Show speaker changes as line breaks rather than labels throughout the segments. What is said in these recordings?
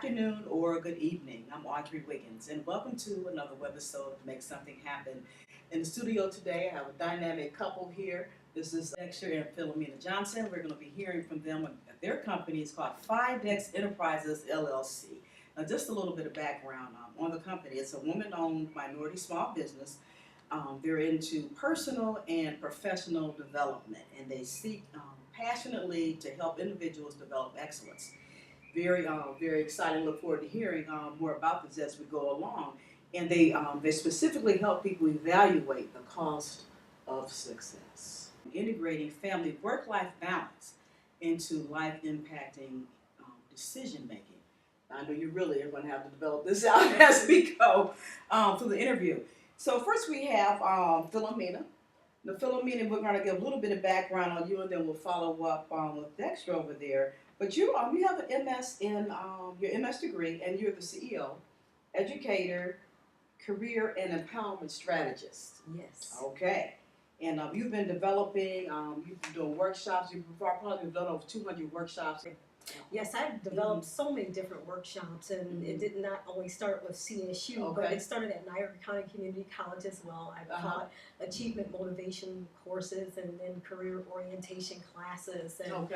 afternoon, or good evening. I'm Audrey Wiggins, and welcome to another webisode of Make Something Happen. In the studio today, I have a dynamic couple here. This is Dexter and Philomena Johnson. We're going to be hearing from them. Their company is called PhiDex Enterprises, LLC. Now, just a little bit of background on the company. It's a woman-owned minority small business. They're into personal and professional development, and they seek passionately to help individuals develop excellence. Very exciting. Look forward to hearing more about this as we go along. And they specifically help people evaluate the cost of success, integrating family work-life balance into life-impacting decision making. I know you really are going to have to develop this out as we go through the interview. So first we have Philomena. Now, Philomena, we're going to give a little bit of background on you, and then we'll follow up with Dexter over there. But you have an MS in your MS degree, and you're the CEO, educator, career and empowerment strategist.
Yes.
Okay. And you've been developing, you've been doing workshops. You've probably done over 200 workshops.
Yes, I've developed so many different workshops, and it did not only start with CSU, but it started at Niagara County Community College as well. I've taught achievement motivation courses and then career orientation classes. And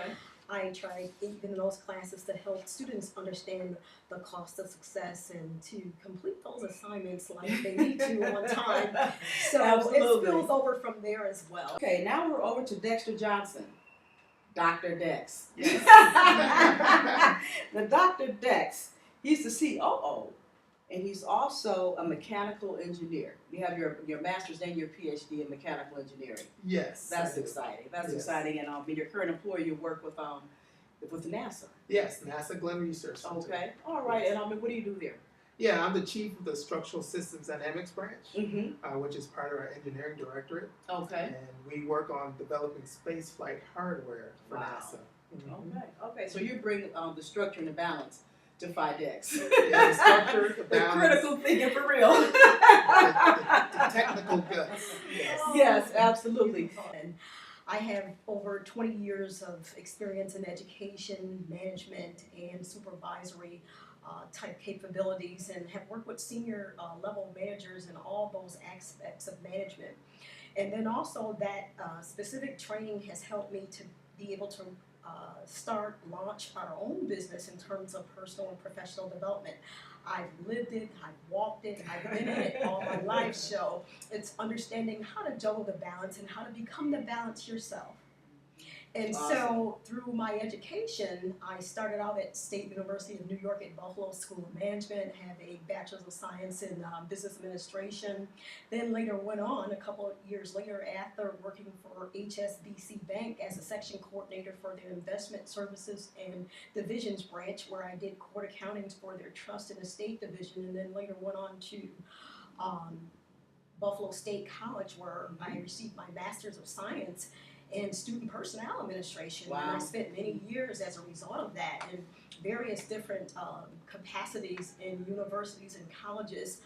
I try, even in those classes, to help students understand the cost of success and to complete those assignments like they need to on time. So it spills over from there as well.
Okay, now we're over to Dexter Johnson. Dr. Dex.
Yes.
The Dr. Dex, he's the COO, and he's also a mechanical engineer. You have your master's and your PhD in mechanical engineering.
Yes.
That's exciting. That's exciting. And your current employer, you work with NASA.
Yes, NASA Glenn Research Center.
Okay. All right. And what do you do there?
Yeah, I'm the chief of the Structural Systems Dynamics branch, which is part of our engineering directorate.
Okay.
And we work on developing space flight hardware for NASA.
Okay. So you bring the structure and the balance to PhiDex.
Yeah, the structure, the balance.
The critical thinking for real.
the technical guts.
Yes. Yes, absolutely.
And I have over 20 years of experience in education, management, and supervisory type capabilities, and have worked with senior level managers in all those aspects of management. And then also that specific training has helped me to be able to launch our own business in terms of personal and professional development. I've lived it, I've walked it, I've been in it all my life. So it's understanding how to juggle the balance and how to become the balance yourself. And so through my education, I started out at State University of New York at Buffalo School of Management, have a Bachelor's of Science in Business Administration, then later went on a couple of years later after working for HSBC Bank as a section coordinator for their investment services and divisions branch, where I did court accountings for their trust and estate division, and then later went on to Buffalo State College, where I received my Master's of Science in Student Personnel Administration.
Wow.
And I spent many years as a result of that in various different capacities in universities and colleges.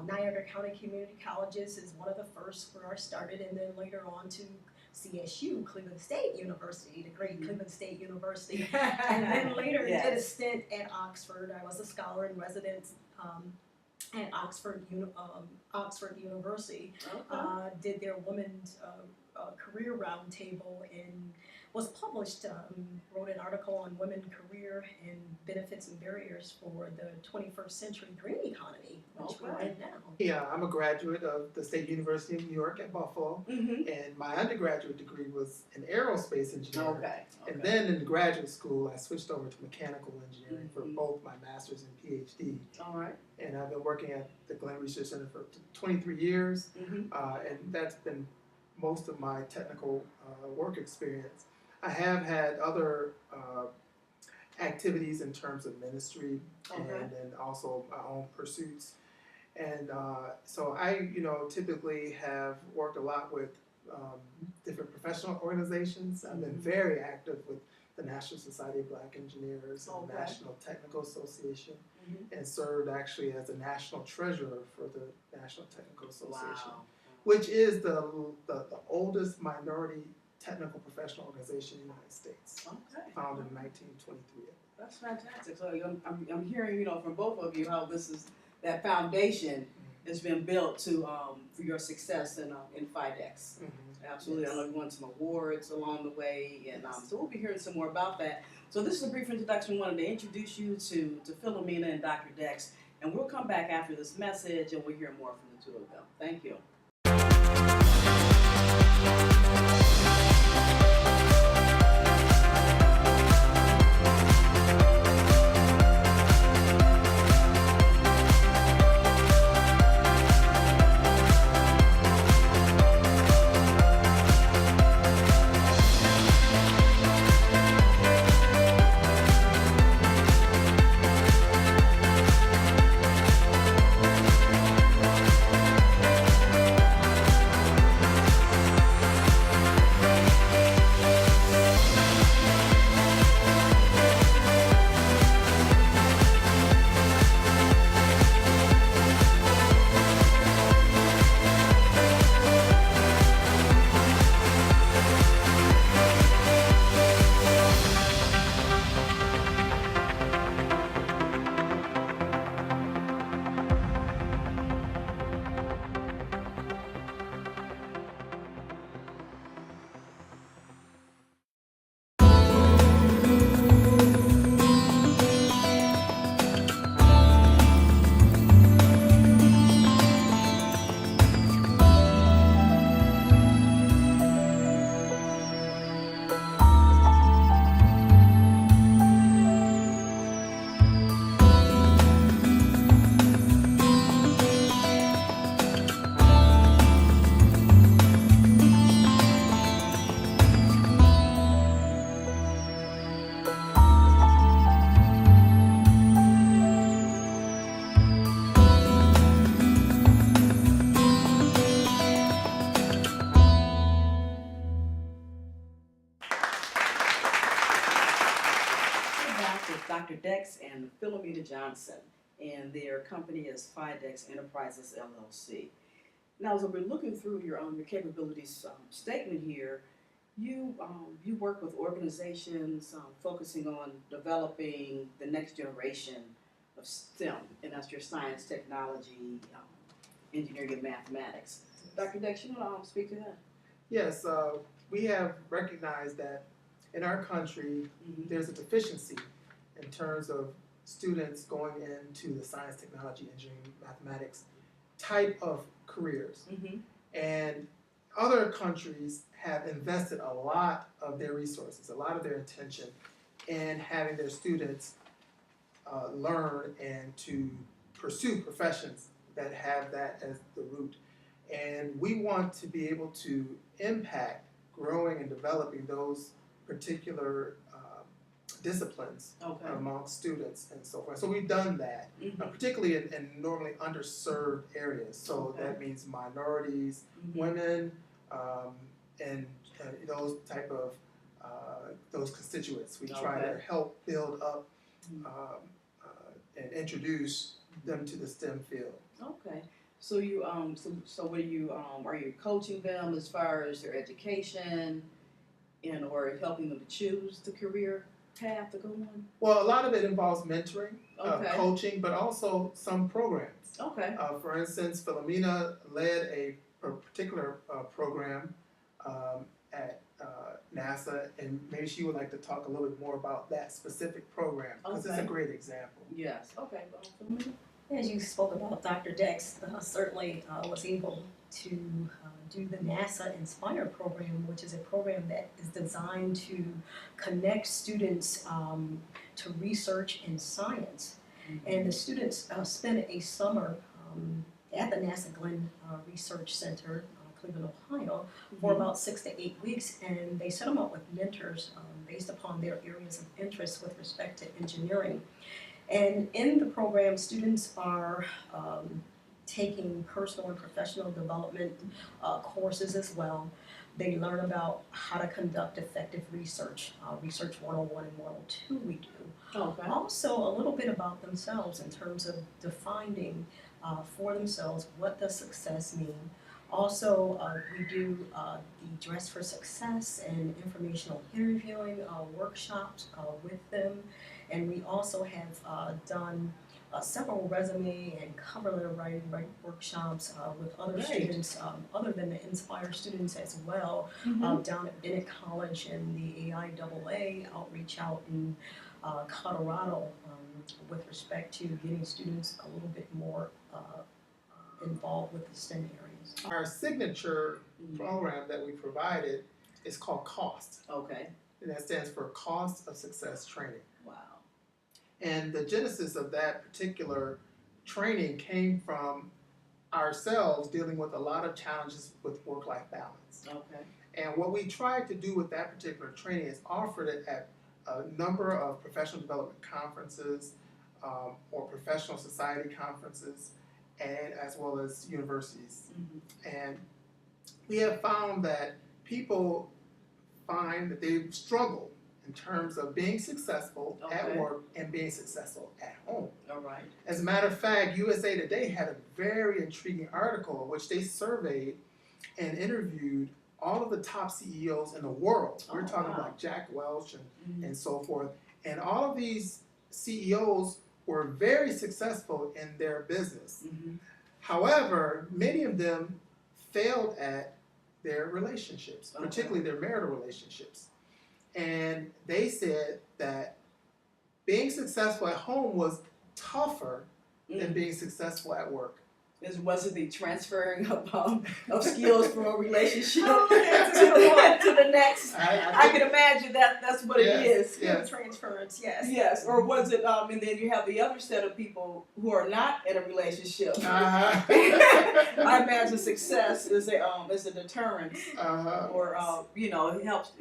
Niagara County Community Colleges is one of the first where I started, and then later on to CSU, Cleveland State University, the great Cleveland State University. And then later did a stint at Oxford. I was a scholar in residence at Oxford University. Did their women's career roundtable and was published, wrote an article on women career and benefits and barriers for the 21st century green economy, which we're in now.
Yeah, I'm a graduate of the State University of New York at Buffalo, and my undergraduate degree was in aerospace engineering. And then in graduate school, I switched over to mechanical engineering for both my master's and PhD.
All right.
And I've been working at the Glenn Research Center for 23 years, and that's been most of my technical work experience. I have had other activities in terms of ministry and then also my own pursuits. And so I, typically have worked a lot with different professional organizations. I've been very active with the National Society of Black Engineers and the National Technical Association, and served actually as a national treasurer for the National Technical Association, which is the oldest minority technical professional organization in the United States,
Okay.
founded in 1923.
That's fantastic. So I'm hearing, you know, from both of you how this is, that foundation has been built to for your success in PhiDex. Absolutely. I know you won some awards along the way, and so we'll be hearing some more about that. So this is a brief introduction. We wanted to introduce you to Philomena and Dr. Dex, and we'll come back after this message and we'll hear more from the two of them. Thank you. With Dr. Dex and Philomena Johnson, and their company is PhiDex Enterprises LLC. Now, as we're looking through your capabilities statement here, you work with organizations focusing on developing the next generation of STEM, and that's your science, technology, engineering, and mathematics. Dr. Dex, you want to speak to that?
Yes, we have recognized that in our country there's a deficiency in terms of students going into the science, technology, engineering, mathematics type of careers. And other countries have invested a lot of their resources, a lot of their attention in having their students learn and to pursue professions that have that as the root. And we want to be able to impact growing and developing those particular disciplines among students and so forth. So we've done that, particularly in normally underserved areas. So that means minorities, women, and those type of those constituents. We try to help build up and introduce them to the STEM field.
Okay. So you so what are you coaching them as far as their education and or helping them to choose the career path to go on?
Well, a lot of it involves mentoring, coaching, but also some programs.
Okay.
For instance, Philomena led a particular program at NASA, and maybe she would like to talk a little bit more about that specific program because it's a great example.
Yes. Okay.
As you spoke about, Dr. Dex certainly was able to do the NASA Inspire program, which is a program that is designed to connect students to research in science. And the students spend a summer at the NASA Glenn Research Center, Cleveland, Ohio, for about 6 to 8 weeks, and they set them up with mentors based upon their areas of interest with respect to engineering. And in the program, students are taking personal and professional development courses as well. They learn about how to conduct effective research, Research 101 and 102 we do.
Okay.
Also a little bit about themselves in terms of defining for themselves what does success mean. Also, we do the Dress for Success and informational interviewing workshops with them. And we also have done several resume and cover letter writing workshops with other
Great.
students, other than the Inspire students as well, down at Bennett College and the AIAA outreach out in Colorado with respect to getting students a little bit more involved with the STEM areas.
Our signature program that we provided is called COST,
Okay.
and that stands for Cost of Success Training.
Wow.
And the genesis of that particular training came from ourselves dealing with a lot of challenges with work-life balance.
Okay.
And what we tried to do with that particular training is offered it at a number of professional development conferences or professional society conferences, and as well as universities. And we have found that people find that they struggle in terms of being successful at
Okay.
work and being successful at home.
All right.
As a matter of fact, USA Today had a very intriguing article in which they surveyed and interviewed all of the top CEOs in the world. We're talking
wow.
about Jack Welch and so forth. And all of these CEOs were very successful in their business. However, many of them failed at their relationships, particularly their marital relationships. And they said that being successful at home was tougher than being successful at work.
Was it the transferring of skills from a relationship
to
the next? I can imagine that's what it is.
Yes.
Transference, yes.
Yes, or was it, and then you have the other set of people who are not in a relationship. I imagine success is a deterrent, or it helps.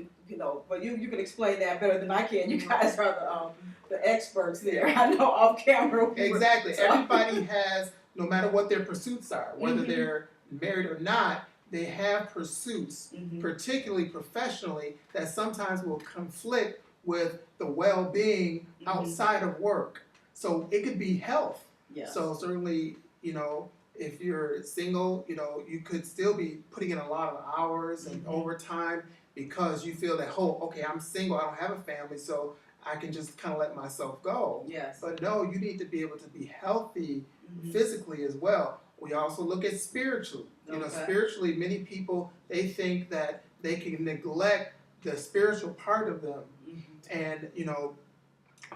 But you can explain that better than I can. You guys are the experts there. I know off camera.
Exactly. Everybody has, no matter what their pursuits are, whether they're married or not, they have pursuits, particularly professionally, that sometimes will conflict with the well-being outside of work. So it could be health.
Yes.
So certainly, if you're single, you could still be putting in a lot of hours and overtime because you feel that, okay, I'm single, I don't have a family, so I can just kind of let myself go.
Yes.
But no, you need to be able to be healthy physically as well. We also look at spiritually. Spiritually, many people, they think that they can neglect the spiritual part of them and,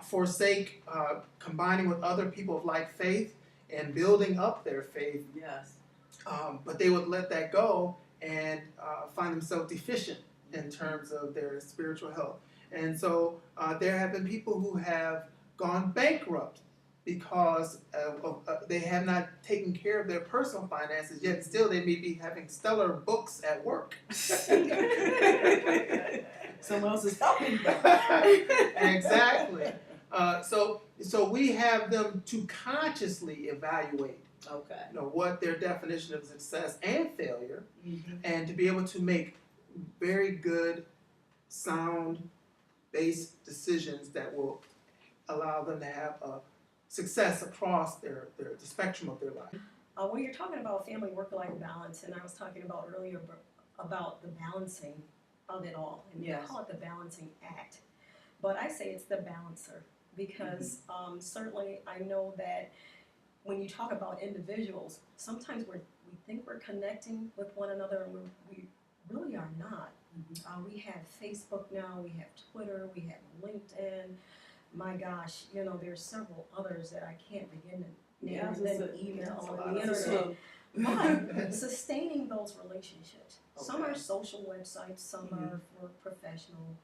forsake combining with other people of like faith and building up their faith.
Yes.
But they would let that go and find themselves deficient in terms of their spiritual health. And so there have been people who have gone bankrupt because they have not taken care of their personal finances, yet still they may be having stellar books at work.
Someone else is helping them.
Exactly. So we have them to consciously evaluate what their definition of success and failure, and to be able to make very good, sound, based decisions that will allow them to have a success across the spectrum of their life.
When you're talking about family work-life balance, and I was talking about earlier about the balancing of it all, and we call it the balancing act, but I say it's the balancer because certainly I know that when you talk about individuals, sometimes we think we're connecting with one another, and we really are not. We have Facebook now, we have Twitter, we have LinkedIn. My gosh, there's several others that I can't begin to name, and then email and the internet. But sustaining those relationships. Some are social websites, some are for professional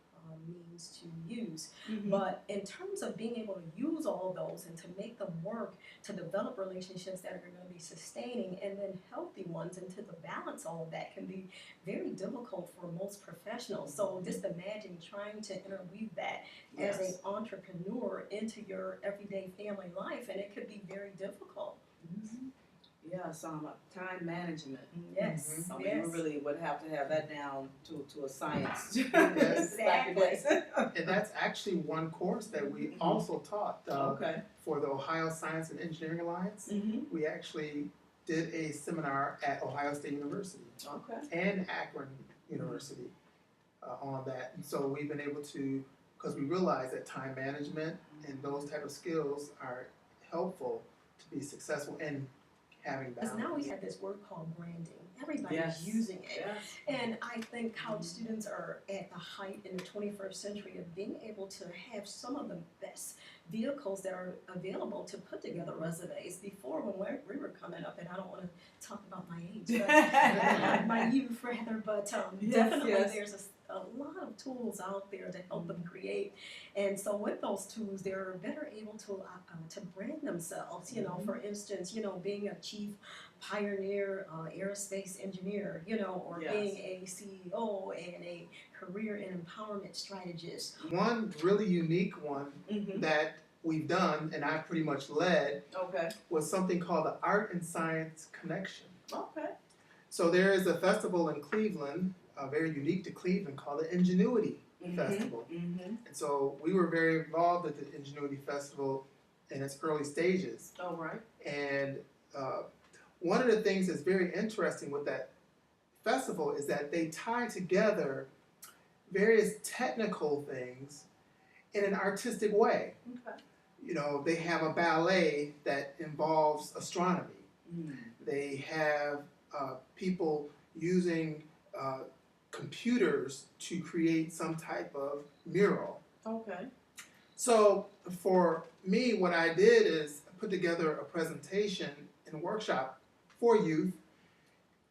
means to use. But in terms of being able to use all of those and to make them work, to develop relationships that are going to be sustaining and then healthy ones, and to balance all of that can be very difficult for most professionals. So just imagine trying to interweave that as an entrepreneur into your everyday family life, and it could be very difficult.
Yes, time management.
Yes.
I mean, we really would have to have that down to a science.
Exactly.
And that's actually one course that we also taught for the Ohio Science and Engineering Alliance. We actually did a seminar at Ohio State University
Okay.
and Akron University on that. And so we've been able to, because we realize that time management and those type of skills are helpful to be successful in having
Because
balance.
now we have this word called branding. Everybody's
Yes.
using it.
Yes.
And I think college students are at the height in the 21st century of being able to have some of the best vehicles that are available to put together resumes. Before, when we were coming up, and I don't want to talk about my age, but my youth rather, but
Yes,
definitely
yes.
there's a lot of tools out there to help them create. And so with those tools, they're better able to brand themselves. You know, for instance, being a chief pioneer aerospace engineer, or
Yes.
being a CEO and a career and empowerment strategist.
One really unique one
Mm-hmm.
that we've done, and I pretty much led,
Okay.
was something called the Art and Science Connection.
Okay.
So there is a festival in Cleveland, very unique to Cleveland, called the Ingenuity Festival.
Mm-hmm.
And so we were very involved at the Ingenuity Festival in its early stages.
All right.
And one of the things that's very interesting with that festival is that they tie together various technical things in an artistic way.
Okay.
You know, they have a ballet that involves astronomy.
Mm.
They have people using computers to create some type of mural.
Okay.
So for me, what I did is put together a presentation and a workshop for youth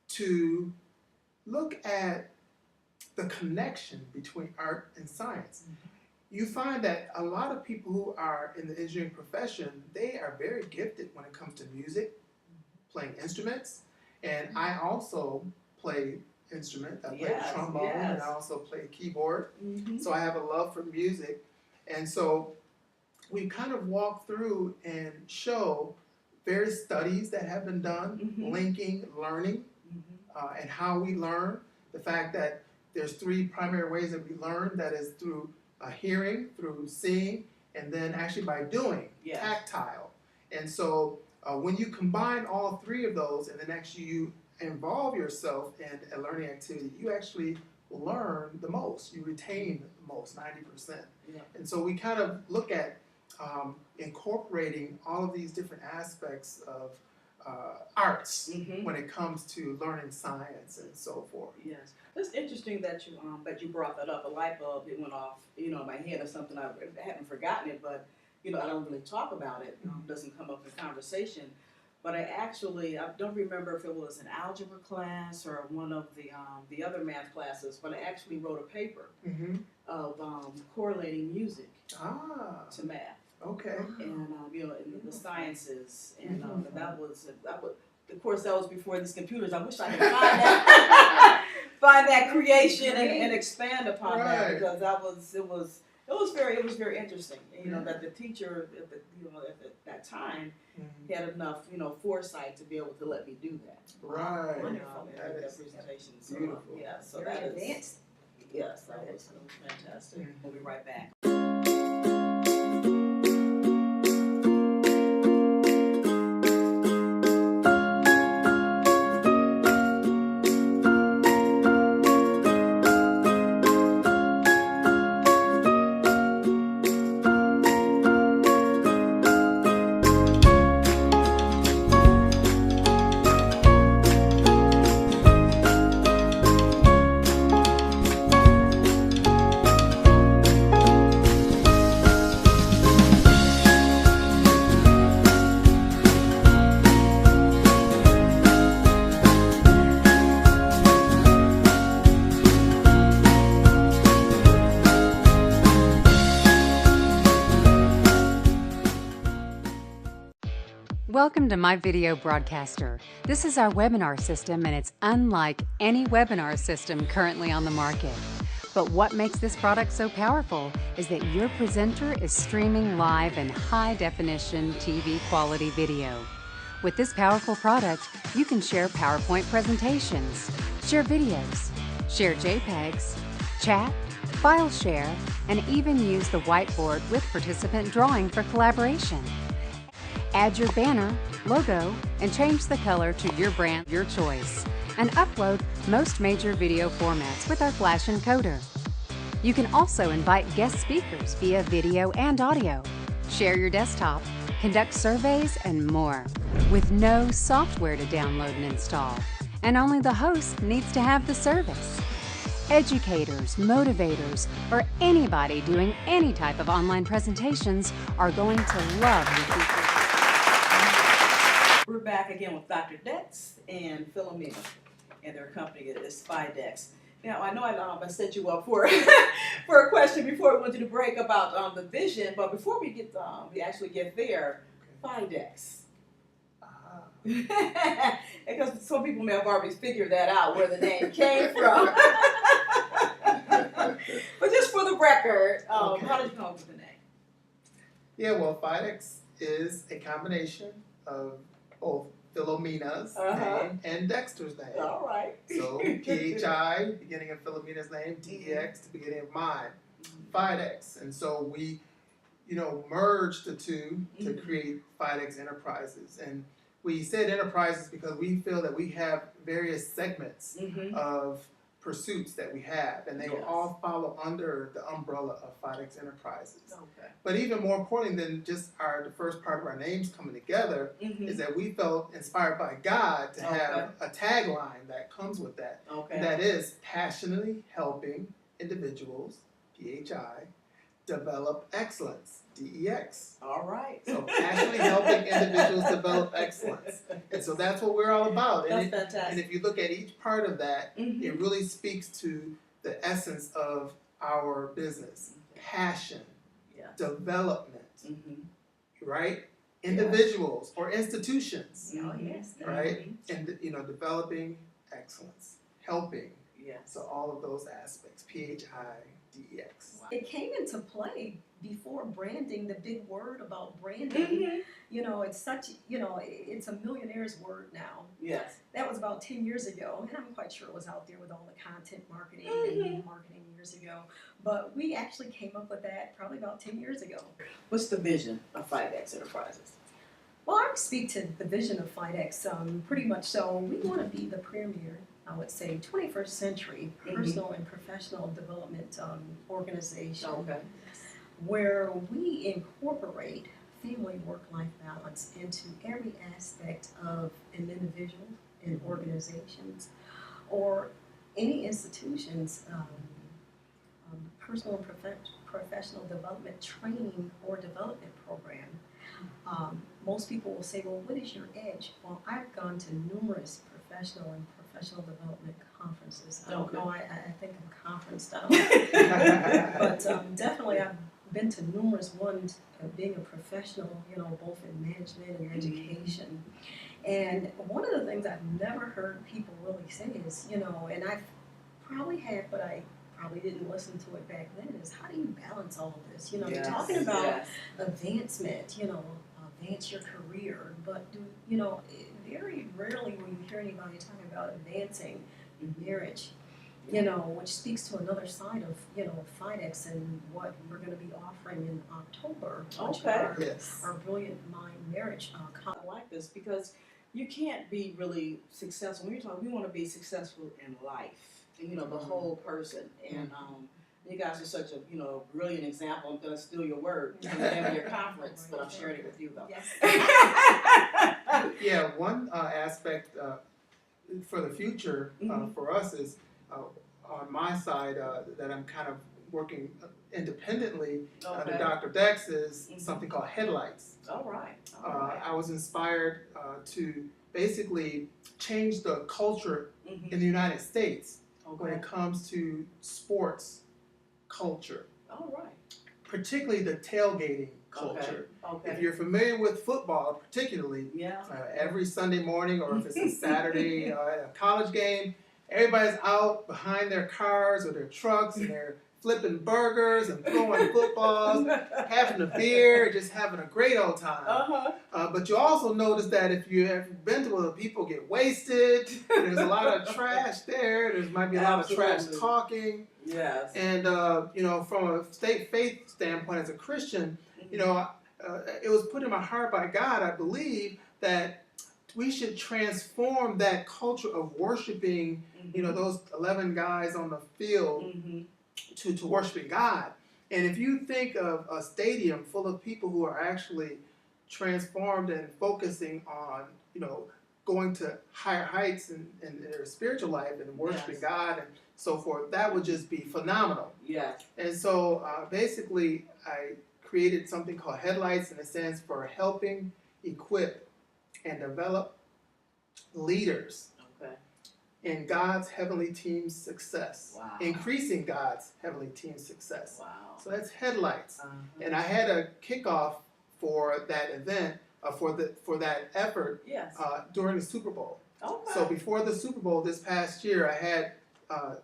to look at the connection between art and science. You find that a lot of people who are in the engineering profession, they are very gifted when it comes to music, playing instruments, and I also play instruments. I play
Yes,
trombone
yes.
and I also play keyboard.
Mm-hmm.
So I have a love for music, and so we kind of walk through and show various studies that have been done,
Mhm.
linking learning
Mm-hmm.
and how we learn. The fact that there's 3 primary ways that we learn, that is through hearing, through seeing, and then actually by doing,
Yes.
tactile. And so when you combine all 3 of those and then actually you involve yourself in a learning activity, you actually learn the most, you retain the most, 90%.
Yeah.
And so we kind of look at incorporating all of these different aspects of arts
Mm-hmm.
when it comes to learning science and so forth.
Yes, it's interesting that you brought that up. A light bulb, it went off, in my head or something. I hadn't forgotten it, but I don't really talk about it. Doesn't come up in conversation. But I don't remember if it was an algebra class or one of the other math classes. But I actually wrote a paper
Mm-hmm.
of correlating music
Ah,
to math,
okay.
and in the sciences, and that was of course that was before these computers. I wish I could find that find that creation and expand upon that,
Right.
because it was very interesting. That the teacher at that time
Mhm.
had enough foresight to be able to let me do that.
Right.
Wonderful.
And
That
that
is
presentation. So,
beautiful.
yeah, so
Very
that is
advanced.
yes, that was fantastic.
Mhm.
We'll be right back.
Welcome to My Video Broadcaster. This is our webinar system, and it's unlike any webinar system currently on the market. But what makes this product so powerful is that your presenter is streaming live in high-definition TV quality video. With this powerful product, you can share PowerPoint presentations, share videos, share JPEGs, chat, file share, and even use the whiteboard with participant drawing for collaboration. Add your banner, logo, and change the color to your brand, your choice. And upload most major video formats with our Flash encoder. You can also invite guest speakers via video and audio, share your desktop, conduct surveys, and more, with no software to download and install. And only the host needs to have the service. Educators, motivators, or anybody doing any type of online presentations are going to love your features.
We're back again with Dr. Dex and Philomena, and their company is PhiDex. Now, I know I set you up for for a question before we went to the break about the vision, but before we actually get there, PhiDex. Because some people may have already figured that out, where the name came from. But just for the record, how did you come up with the name?
Yeah, well, PhiDex is a combination of both Philomena's name and Dexter's name.
All right.
So PHI, beginning of Philomena's name, DEX, the beginning of mine, PhiDex. And so we, merged the two to create PhiDex Enterprises. And we said enterprises because we feel that we have various segments of pursuits that we have, and they all follow under the umbrella of PhiDex Enterprises.
Okay.
But even more importantly than just the first part of our names coming together is that we felt inspired by God to have a tagline that comes with that.
Okay.
And that is passionately helping individuals, PHI, develop excellence, DEX.
All right.
So passionately helping individuals develop excellence. And so that's what we're all about.
That's fantastic.
And if you look at each part of that, it really speaks to the essence of our business. Passion, development, right? Individuals or institutions, right? And, developing excellence, helping. So all of those aspects, PHIDEX.
Wow. It came into play before branding, the big word about branding. It's such, it's a millionaire's word now.
Yes.
That was about 10 years ago, and I'm quite sure it was out there with all the content marketing and marketing years ago. But we actually came up with that probably about 10 years ago.
What's the vision of PhiDex Enterprises?
Well, I would speak to the vision of PhiDex pretty much so. We want to be the premier, I would say, 21st century personal and professional development organization where we incorporate family work-life balance into every aspect of an individual and organizations or any institution's personal and professional development training or development program. Most people will say, well, what is your edge? Well, I've gone to numerous professional and professional development conferences. I don't know, I think I'm conferenced out. But definitely I've been to numerous ones, being a professional, both in management and education. And one of the things I've never heard people really say is, and I probably have, but I probably didn't listen to it back then, is how do you balance all of this? You're talking about advancement, advance your career, but very rarely will you hear anybody talking about advancing marriage, which speaks to another side of, PhiDex and what we're going to be offering in October, which our Brilliant Mind Marriage
I like this because you can't be really successful. When you're talking, we want to be successful in life, and, the whole person. And you guys are such a, brilliant example. I'm going to steal your word in the name of your conference, but I'm sharing it with you, though.
Yes.
Yeah, one aspect for the future for us is on my side that I'm kind of working independently under Dr. Dex is something called Headlights.
All right.
I was inspired to basically change the culture in the United States when it comes to sports culture.
All right.
Particularly the tailgating culture.
Okay.
If you're familiar with football, particularly, every Sunday morning, or if it's a Saturday at a college game, everybody's out behind their cars or their trucks, and they're flipping burgers and throwing footballs, having a beer, just having a great old time. But you also notice that if you have been to where people get wasted, there's a lot of trash there. There might be a lot of trash talking.
Yes.
And from a faith standpoint, as a Christian, it was put in my heart by God, I believe, that we should transform that culture of worshiping, those 11 guys on the field to worshiping God. And if you think of a stadium full of people who are actually transformed and focusing on, going to higher heights in their spiritual life and worshiping God and so forth, that would just be phenomenal.
Yes.
And so basically, I created something called Headlights, and it stands for helping, equip, and develop leaders in God's heavenly team's success.
Wow.
Increasing God's heavenly team's success.
Wow.
So that's Headlights. And I had a kickoff for that event, for that effort during the Super Bowl.
Okay.
So before the Super Bowl this past year, I had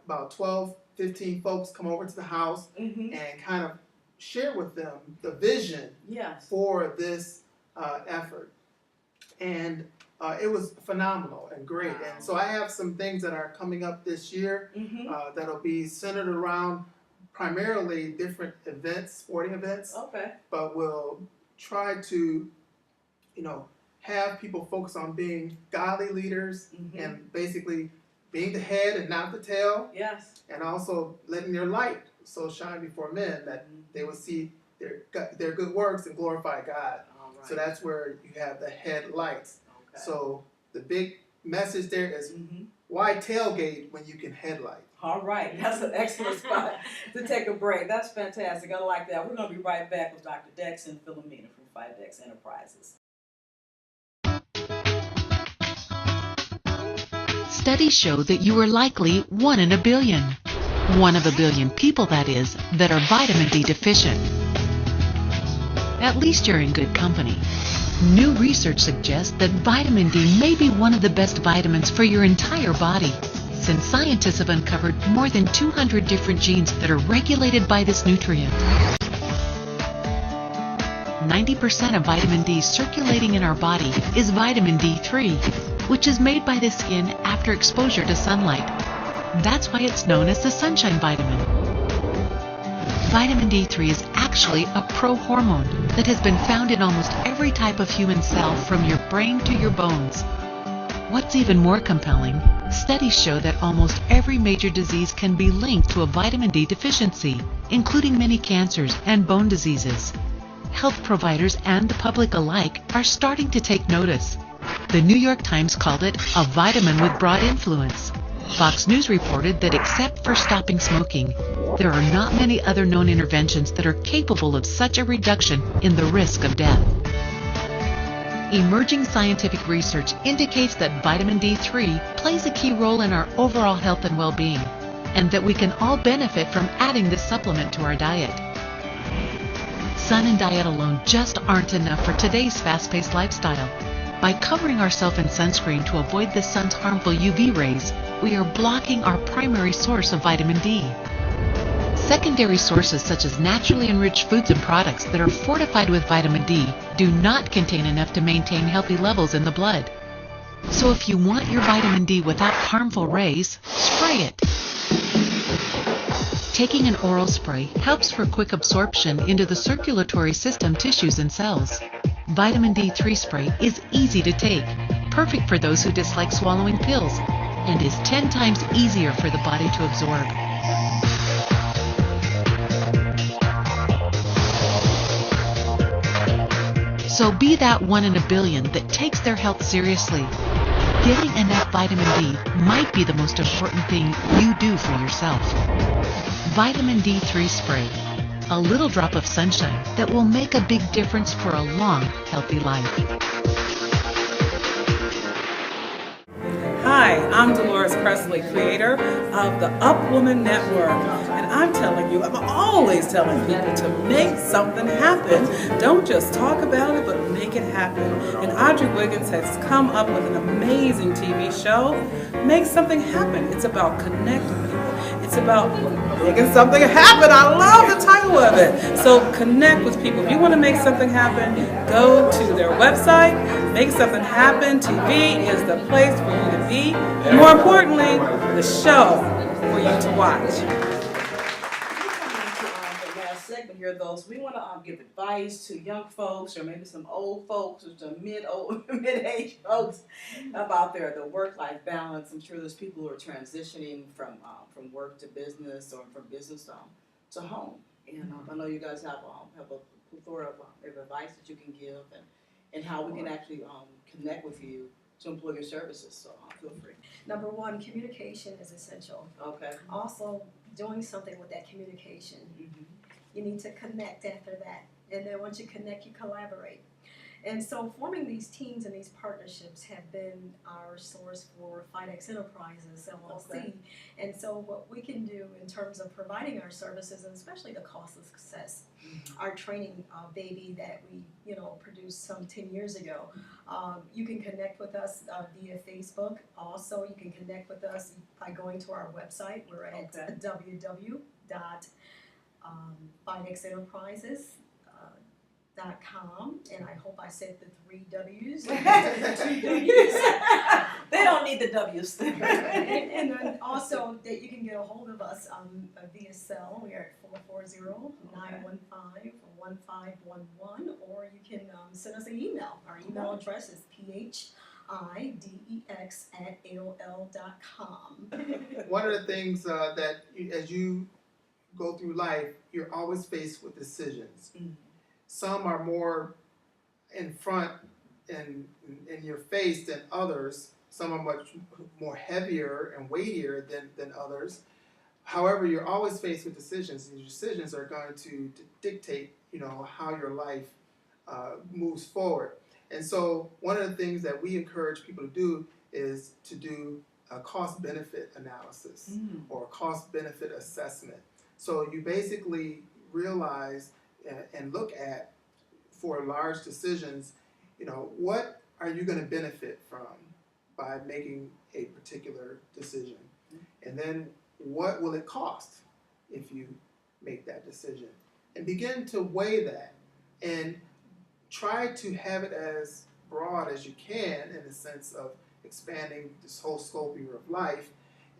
about 12, 15 folks come over to the house and kind of share with them the vision for this effort. And it was phenomenal and great.
Wow.
And so I have some things that are coming up this year that'll be centered around primarily different events, sporting events.
Okay.
But we'll try to, have people focus on being godly leaders and basically being the head and not the tail.
Yes.
And also letting their light so shine before men that they will see their good works and glorify God.
All right.
So that's where you have the headlights.
Okay.
So the big message there is why tailgate when you can headlight?
All right, that's an excellent spot to take a break. That's fantastic. I like that. We're going to be right back with Dr. Dexter Philomena from PhiDex Enterprises.
Studies show that you are likely 1 in a billion. 1 of a billion people, that is, that are vitamin D deficient. At least you're in good company. New research suggests that vitamin D may be one of the best vitamins for your entire body, since scientists have uncovered more than 200 different genes that are regulated by this nutrient. 90% of vitamin D circulating in our body is vitamin D3, which is made by the skin after exposure to sunlight. That's why it's known as the sunshine vitamin. Vitamin D3 is actually a pro-hormone that has been found in almost every type of human cell, from your brain to your bones. What's even more compelling, studies show that almost every major disease can be linked to a vitamin D deficiency, including many cancers and bone diseases. Health providers and the public alike are starting to take notice. The New York Times called it a vitamin with broad influence. Fox News reported that except for stopping smoking, there are not many other known interventions that are capable of such a reduction in the risk of death. Emerging scientific research indicates that vitamin D3 plays a key role in our overall health and well-being, and that we can all benefit from adding this supplement to our diet. Sun and diet alone just aren't enough for today's fast-paced lifestyle. By covering ourselves in sunscreen to avoid the sun's harmful UV rays, we are blocking our primary source of vitamin D. Secondary sources such as naturally enriched foods and products that are fortified with vitamin D do not contain enough to maintain healthy levels in the blood. So if you want your vitamin D without harmful rays, spray it. Taking an oral spray helps for quick absorption into the circulatory system, tissues, and cells. Vitamin D3 spray is easy to take, perfect for those who dislike swallowing pills, and is 10 times easier for the body to absorb. So be that 1 in a billion that takes their health seriously. Getting enough vitamin D might be the most important thing you do for yourself. Vitamin D3 spray. A little drop of sunshine that will make a big difference for a long, healthy life.
Hi, I'm Dolores Presley, creator of the Up Woman Network, and I'm telling you, I'm always telling people to make something happen. Don't just talk about it, but make it happen. And Audrey Wiggins has come up with an amazing TV show, Make Something Happen. It's about connecting people. It's about making something happen. I love the title of it. So connect with people. If you want to make something happen, go to their website. MakeSomethingHappen.TV is the place for you to be. And more importantly, the show for you to watch. The last segment hear those. We want to give advice to young folks, or maybe some old folks, or some mid-age folks about the work-life balance. I'm sure there's people who are transitioning from work to business, or from business to home. And I know you guys have a plethora of advice that you can give, and how we can actually connect with you to employ your services. So feel free.
Number one, communication is essential.
Okay.
Also, doing something with that communication.
Mm-hmm.
You need to connect after that. And then once you connect, you collaborate. And so forming these teams and these partnerships have been our source for PhiDex Enterprises, LLC.
Okay.
And so what we can do in terms of providing our services, and especially the cost of success, our training baby that we produced some 10 years ago, you can connect with us via Facebook. Also, you can connect with us by going to our website. We're at www.PhiDexEnterprises.com, and I hope I said the 3 W's.
They don't need the W's.
and then also that you can get a hold of us via cell. We are at 440-915-1511, or you can send us an email. Our email address is phidex@aol.com.
One of the things that as you go through life, you're always faced with decisions.
Mm-hmm.
Some are more in front and in your face than others. Some are much more heavier and weightier than others. However, you're always faced with decisions, and your decisions are going to dictate, how your life moves forward. And so, one of the things that we encourage people to do is to do a cost-benefit analysis or a cost-benefit assessment. So you basically realize and look at, for large decisions, what are you going to benefit from by making a particular decision? And then what will it cost if you make that decision? And begin to weigh that and try to have it as broad as you can, in the sense of expanding this whole scope of your life,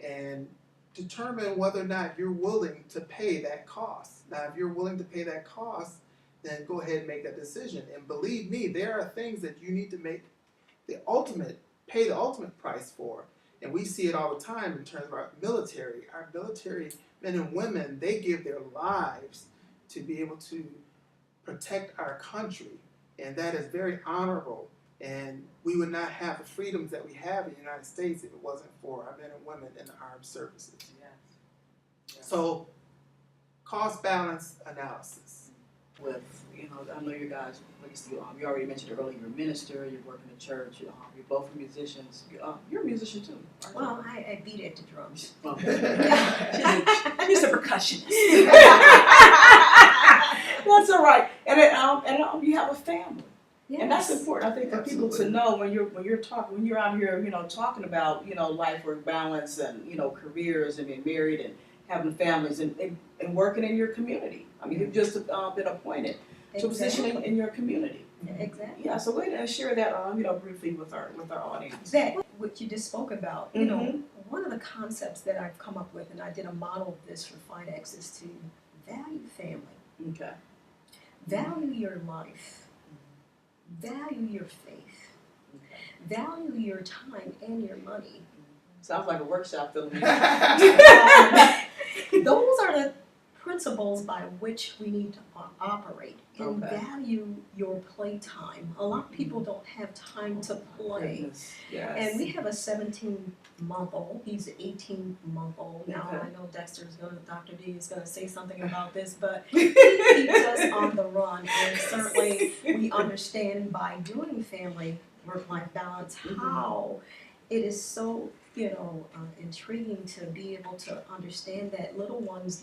and determine whether or not you're willing to pay that cost. Now, if you're willing to pay that cost, then go ahead and make that decision. And believe me, there are things that you need to pay the ultimate price for. And we see it all the time in terms of our military. Our military men and women, they give their lives to be able to protect our country. And that is very honorable. And we would not have the freedoms that we have in the United States if it wasn't for our men and women in the armed services.
Yes.
So, cost balance analysis.
With, I know you guys, you already mentioned earlier, you're a minister, you work in the church, you're both musicians. You're a musician too, aren't you?
Well, I beat it to drums.
She's a percussionist. That's all right. And you have a family.
Yes.
And that's important, I think, for people to know when you're out here, talking about, life work balance and, careers and being married and having families and working in your community. I mean, you've just been appointed to a position in your community.
Exactly.
Yeah, so go ahead and share that, briefly with our audience.
That, what you just spoke about, one of the concepts that I've come up with, and I did a model of this for PhiDex, is to value family.
Okay.
Value your life. Value your faith. Value your time and your money.
Sounds like a workshop, Philomena.
Those are the principles by which we need to operate, and
Okay.
value your play time. A lot of people don't have time to play.
Goodness. Yes.
And we have a 17-month-old. He's an 18-month-old now.
Okay.
I know Dr. D is going to say something about this, but he keeps us on the run. And certainly we understand by doing family work-life balance how it is so, intriguing to be able to understand that little ones,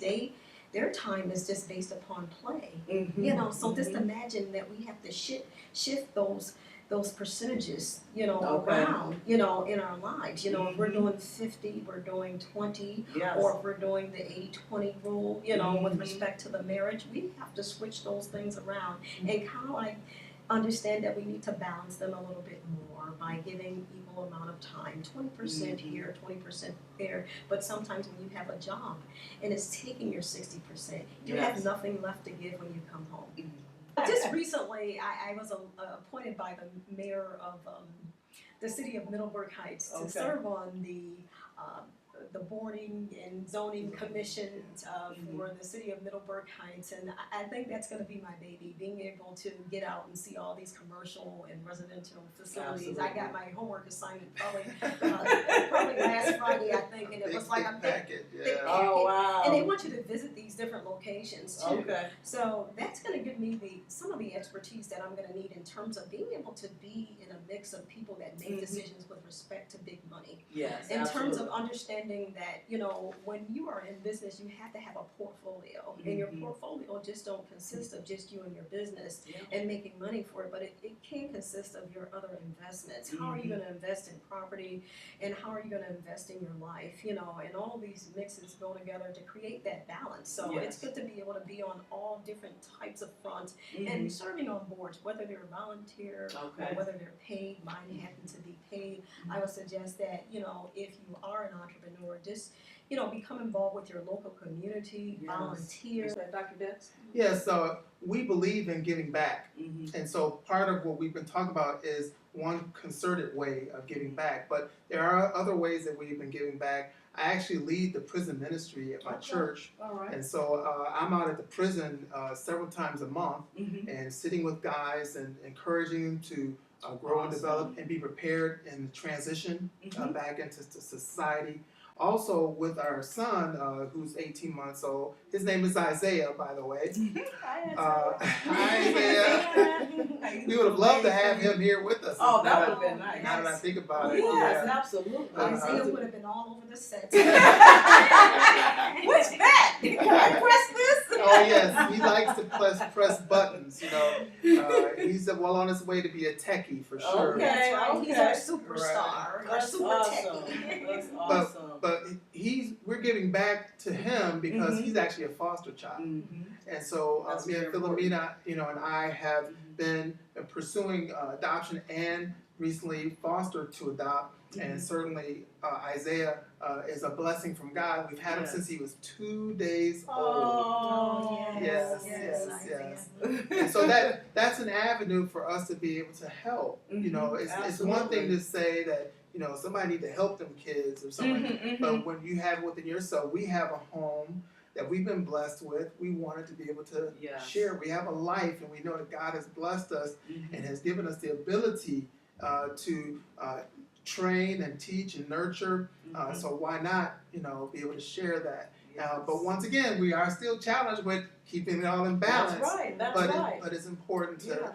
their time is just based upon play. So just imagine that we have to shift those percentages, around, in our lives. If we're doing 50, we're doing 20,
Yes.
or if we're doing the 80-20 rule, with respect to the marriage, we have to switch those things around and kind of like understand that we need to balance them a little bit more by giving equal amount of time, 20% here, 20% there. But sometimes when you have a job and it's taking your 60%, you have nothing left to give when you come home. Just recently, I was appointed by the mayor of the city of Middleburg Heights to serve on the boarding and zoning commission for the city of Middleburg Heights, and I think that's going to be my baby, being able to get out and see all these commercial and residential facilities.
Absolutely.
I got my homework assignment probably last Friday, I think, and it was like a big packet.
Oh, wow.
And they want you to visit these different locations too.
Okay.
So that's going to give me some of the expertise that I'm going to need in terms of being able to be in a mix of people that make decisions with respect to big money.
Yes,
In
absolutely.
terms of understanding that, when you are in business, you have to have a portfolio. And your portfolio just don't consist of just you and your business and making money for it, but it can consist of your other investments. How are you going to invest in property, and how are you going to invest in your life, and all these mixes go together to create that balance. So it's good to be able to be on all different types of fronts and serving on boards, whether they're volunteer or whether they're paid. Mine happen to be paid. I would suggest that, if you are an entrepreneur, just become involved with your local community, volunteer.
Is that Dr. Dex?
Yeah, so we believe in giving back. And so part of what we've been talking about is one concerted way of giving back. But there are other ways that we've been giving back. I actually lead the prison ministry at my church.
All right.
And so I'm out at the prison several times a month and sitting with guys and encouraging them to grow and develop and be prepared in transition back into society. Also with our son, who's 18 months old, his name is Isaiah, by the way. Isaiah. We would have loved to have him here with us.
Oh, that would have been nice.
Now that I think about it.
Yes, absolutely.
Isaiah would have been all over the set.
What's that? Can I press this?
Oh yes, he likes to press buttons. He's well on his way to be a techie for sure.
Okay.
That's right. He's our
Okay.
superstar, our
That's
super
awesome.
techie.
That's awesome.
But we're giving back to him because he's actually a foster child, and so
That's
me and
very important.
Philomena, and I have been pursuing adoption and recently fostered to adopt, and certainly Isaiah is a blessing from God. We've had him since he was 2 days old.
Oh,
Yes.
Isaiah.
And so that's an avenue for us to be able to help. It's one thing to say that somebody need to help them kids or something, but when you have it within yourself, we have a home that we've been blessed with. We wanted to be able to share. We have a life, and we know that God has blessed us and has given us the ability to train and teach and nurture. So why not, be able to share that? But once again, we are still challenged with keeping it all in balance.
That's right. That's
but
right.
But it's important to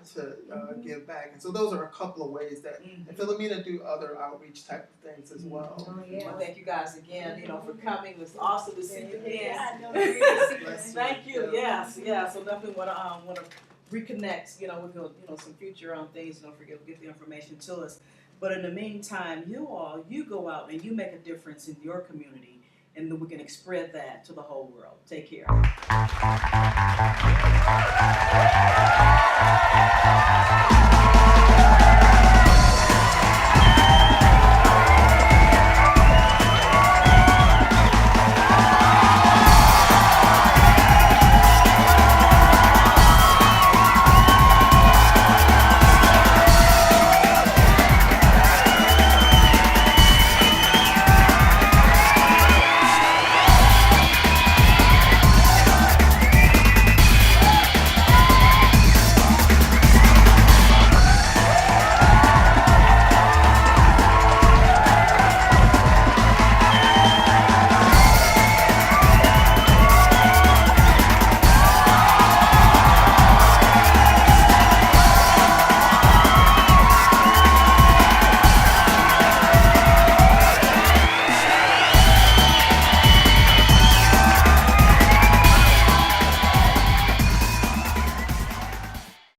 give back, and so those are a couple of ways that. And Philomena do other outreach type of things as well.
Oh, yeah.
Well, thank you guys again, for coming. It was awesome to see you again.
Yeah, no, great to see you.
Thank you. Yes. So definitely want to reconnect. With some future things. Don't forget to get the information to us. But in the meantime, you go out and you make a difference in your community. And then we can spread that to the whole world. Take care.